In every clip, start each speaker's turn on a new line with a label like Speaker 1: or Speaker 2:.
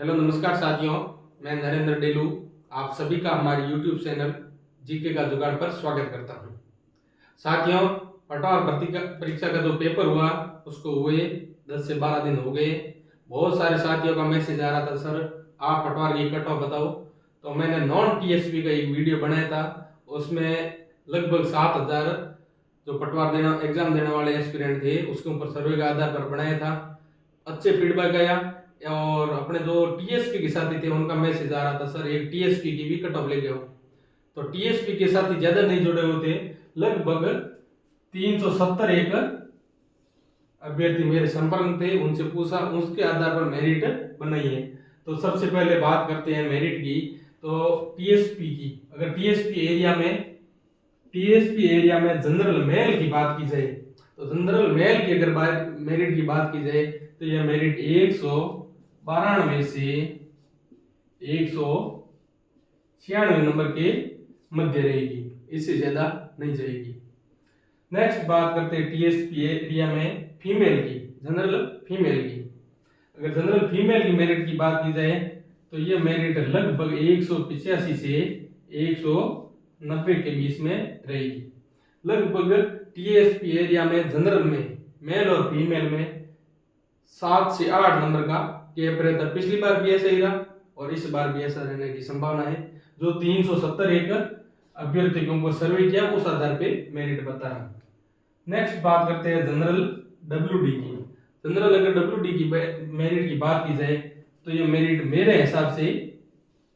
Speaker 1: Hello नमस्कार साथियों, मैं नरेंद्र डेलू आप सभी का हमारे YouTube चैनल जीके का जुगाड़ पर स्वागत करता हूं। साथियों, पटवार भर्ती का परीक्षा का जो पेपर हुआ उसको हुए 10 से 12 दिन हो गए। बहुत सारे साथियों का मैसेज आ रहा था, सर आप पटवार की कट ऑफ बताओ। तो मैंने नॉन टीएसपी का एक वीडियो बनाया था, उसमें लगभग 7,000 जो पटवार देना एग्जाम देने वाले एस्पिरेंट थे उसके ऊपर सर्वे के आधार पर बनाया था। अच्छे फीडबैक आया और अपने जो टीएसपी के साथी थे उनका मैसेज आ रहा था, सर एक टीएसपी की भी कट ऑफ लेके आओ। तो टीएसपी के साथी ज्यादा नहीं जुड़े होते, लगभग 370 एक अभ्यर्थी मेरे संपर्क में थे, उनसे पूछा, उसके आधार पर मेरिट बनाई है। तो सबसे पहले बात करते हैं मेरिट की। तो टीएसपी की, अगर टीएसपी एरिया में जनरल मेल की बात की जाए तो जनरल मेल की अगर मेरिट की बात की जाए तो यह मेरिट 192 से 196 नंबर के मध्य रहेगी, इससे ज्यादा नहीं जाएगी। नेक्स्ट बात करते हैं टीएसपी एरिया में फीमेल की, जनरल फीमेल की। अगर जनरल फीमेल की मेरिट की बात की जाए तो यह मेरिट लगभग 185 से 190 के बीच में रहेगी। लगभग टीएसपी एरिया में जनरल में मेल और फीमेल में 7 से 8 नंबर का गैप रहता। पिछली बार भी ऐसा ही रहा और इस बार भी ऐसा रहने की संभावना है। जो 370 एक अभ्यर्थियों को सर्वे किया उस आधार पे मेरिट बता रहा। नेक्स्ट बात करते हैं जनरल डब्ल्यूडी की। जनरल अगर डब्ल्यूडी की मेरिट की बात की जाए तो ये मेरिट मेरे हिसाब से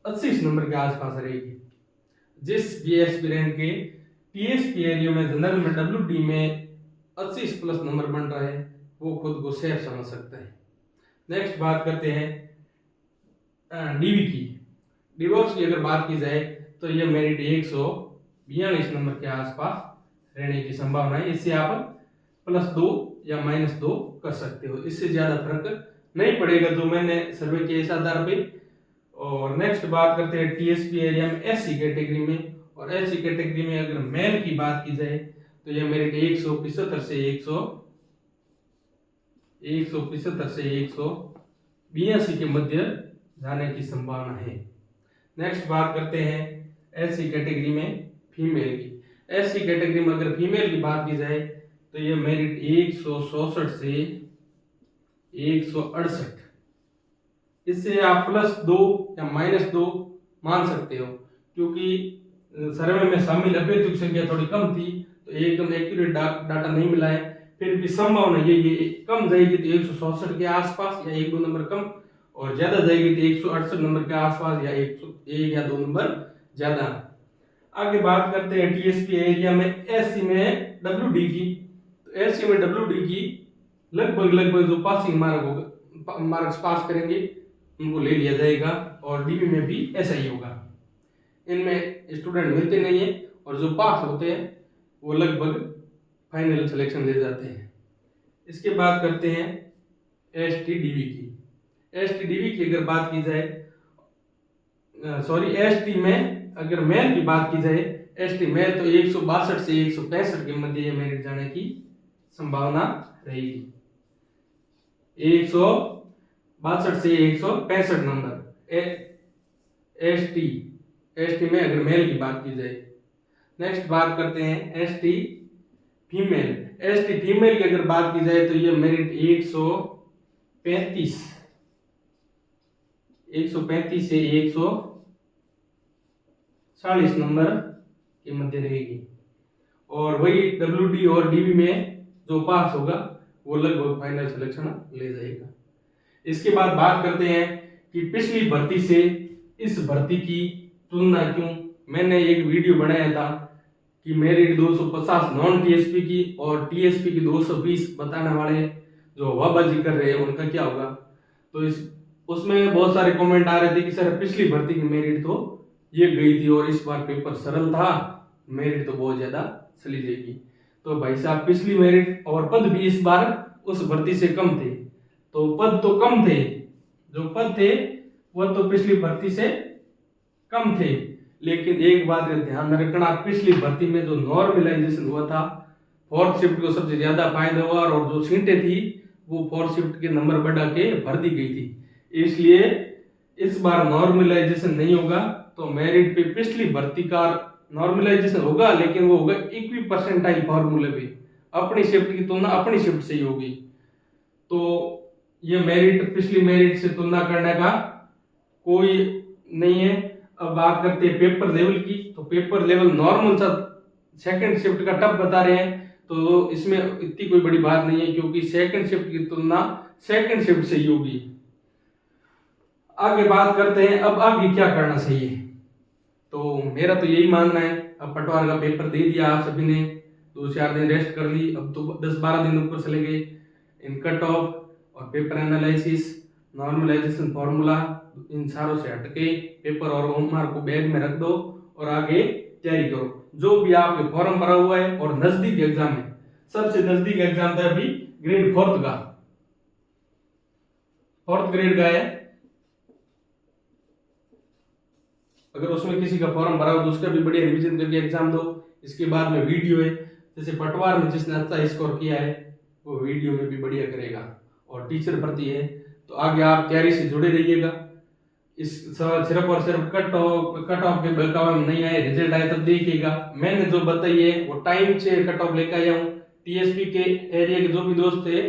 Speaker 1: 80 नंबर के आसपास रहेगी। जिस भी एस्पिरेंट के टीएसपी एरिया में जनरल में डब्ल्यूडी में 80 प्लस नंबर बन रहा है वो खुद को सेफ समझ सकता है। नेक्स्ट बात करते हैं डीवी की। डिवोर्स की अगर बात की जाए तो यह मेरिट 142 नंबर के आसपास रहने की संभावना है। इससे आप +2 या -2 कर सकते हो, इससे ज्यादा फर्क नहीं पड़ेगा जो मैंने सर्वे किया इस आधार पे। और नेक्स्ट बात करते हैं टीएसपी एरिया में एससी कैटेगरी में। और एससी कैटेगरी में अगर मेल की बात की जाए तो यह मेरिट 175 से 182 के मध्य जाने की संभावना है। नेक्स्ट बात करते हैं एससी कैटेगरी में फीमेल की। एससी कैटेगरी में अगर फीमेल की बात की जाए तो यह मेरिट 164 से 168, इससे आप +2 या -2 मान सकते हो, क्योंकि सर्वे में शामिल अभ्यर्थियों की संख्या थोड़ी कम थी तो एकदम एक्यूरेट डाटा नहीं मिला है। फिर भी संभावना ये कम जाएगी तो 164 के आसपास या 1-2 नंबर कम, और ज्यादा जाएगी तो 168 नंबर के आसपास या 1 या 2 नंबर ज्यादा। आगे बात करते हैं टीएसपी एरिया में एससी में डब्ल्यूडी की। तो एससी में डब्ल्यूडी की लगभग जो पासिंग मार्क्स पास करेंगे उनको ले लिया जाएगा, और डीबी में भी ऐसा ही होगा। इनमें स्टूडेंट मिलते नहीं है और जो पास होते हैं वो लगभग फाइनल सिलेक्शन ले जाते हैं। इसके बाद करते हैं एसटीडीवी की। एसटीडीवी की अगर बात की जाए एसटी में अगर मेल की बात की जाए, एसटी मेल तो 162 से 165 के मध्य मेरिट जाने की संभावना रहेगी। 162 से 165 नंबर एसटी में अगर मेल की बात की जाए। नेक्स्ट बात करते हैं एसटी फीमेल की अगर बात की जाए तो ये मेरिट 135 से 140 नंबर के मध्य रहेगी। और वही डब्ल्यूडी और डीबी में जो पास होगा वो लगभग फाइनल सिलेक्शन ले जाएगा। इसके बाद बात करते हैं कि पिछली भर्ती से इस भर्ती की तुलना क्यों। मैंने एक वीडियो बनाया था कि मेरिट 250 नॉन टीएसपी की और टीएसपी की 220 बताने वाले जो हवाबाजी कर रहे हैं उनका क्या होगा। तो उसमें बहुत सारे कमेंट आ रहे थे कि सर पिछली भर्ती की मेरिट तो ये गई थी और इस बार पेपर सरल था, मेरिट तो बहुत ज्यादा चली जाएगी। तो भाई साहब, पिछली मेरिट और पद भी इस बार उस भर्ती से कम थे। तो पद तो कम थे, जो पद थे वह तो पिछली भर्ती से कम थे, लेकिन एक बात ध्यान में रखना, पिछली भर्ती में जो नॉर्मलाइजेशन हुआ था, 4th शिफ्ट को सबसे ज्यादा फायदा हुआ और जो सीटें थी वो 4th शिफ्ट के नंबर बढ़ा के भर दी गई थी। इसलिए इस बार नॉर्मलाइजेशन नहीं होगा, तो मेरिट पे पिछली भर्ती का नॉर्मलाइजेशन होगा, लेकिन वो होगा इक्वी परसेंटाइल फॉर्मूले पे, अपनी शिफ्ट की तुलना अपनी शिफ्ट से ही होगी। तो ये मेरिट पिछली मेरिट से तुलना करने का कोई नहीं है। अब बात करते हैं पेपर लेवल की, तो पेपर लेवल नॉर्मल सा सेकंड शिफ्ट का टफ बता रहे हैं, तो इसमें इतनी कोई बड़ी बात नहीं है, क्योंकि सेकंड शिफ्ट की तुलना सेकंड शिफ्ट से ही होगी। आगे बात करते हैं अब आगे क्या करना चाहिए। तो मेरा तो यही मानना है, अब पटवार का पेपर दे दिया आप सभी ने, 2-4 दिन रेस्ट कर ली, अब तो 10-12 दिन ऊपर चले गए। इन कट ऑफ और पेपर एनालिसिस, नॉर्मलाइजेशन फॉर्मूला, इन सारों से हटके पेपर और होमवर्क को बैग में रख दो और आगे तैयारी करो। जो भी आपके फॉर्म भरा हुआ है और नजदीक एग्जाम है, सबसे नजदीक एग्जाम था अभी ग्रेड 4 का, 4th ग्रेड का है। अगर उसमें किसी का फॉर्म भरा हो तो उसका भी बढ़िया रिवीजन करके एग्जाम दो। इसके बाद में वीडियो है, जैसे पटवार में जिसने अच्छा स्कोर किया है वो वीडियो में भी बढ़िया करेगा। और टीचर भर्ती है तो आगे आप तैयारी से जुड़े रहिएगा। इस सिर्फ और सिर्फ कट ऑफ के बहकावे में नहीं आए, रिजल्ट आए तब देखिएगा। मैंने जो बताई है वो टाइम से कट ऑफ लेकर आया हूँ। टीएसपी के एरिया के जो भी दोस्त थे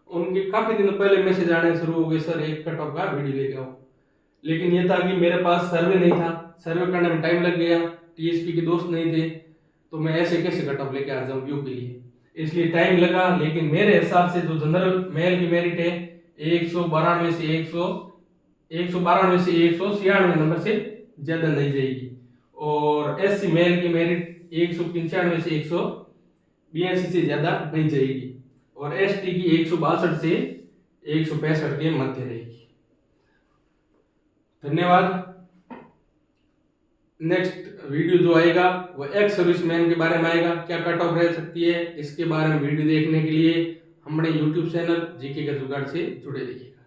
Speaker 1: उनके काफी दिनों पहले मैसेज आने शुरू हो गए, सर एक कट ऑफ का वीडियो लेके आओ। लेकिन ये था कि मेरे पास सर्वे नहीं था, सर्वे करने में टाइम लग गया, टीएसपी के दोस्त नहीं थे, तो मैं ऐसे कैसे कट ऑफ लेके आ जाऊँ व्यू के लिए, इसलिए टाइम लगा। लेकिन मेरे हिसाब से जो जनरल मेल की मेरिट है 192 से 196 नंबर से ज्यादा नहीं जाएगी। और एससी मेल की मेरिट 195 से 182 से ज्यादा नहीं जाएगी। और एसटी की 162 से 165 के मध्य रहेगी। धन्यवाद। नेक्स्ट वीडियो जो आएगा वो एक्स सर्विसमैन के बारे में आएगा, क्या कट ऑफ रह सकती है, इसके बारे में वीडियो देखने के लिए हमारे यूट्यूब चैनल जीके का जुगाड़ से जुड़े रहिएगा।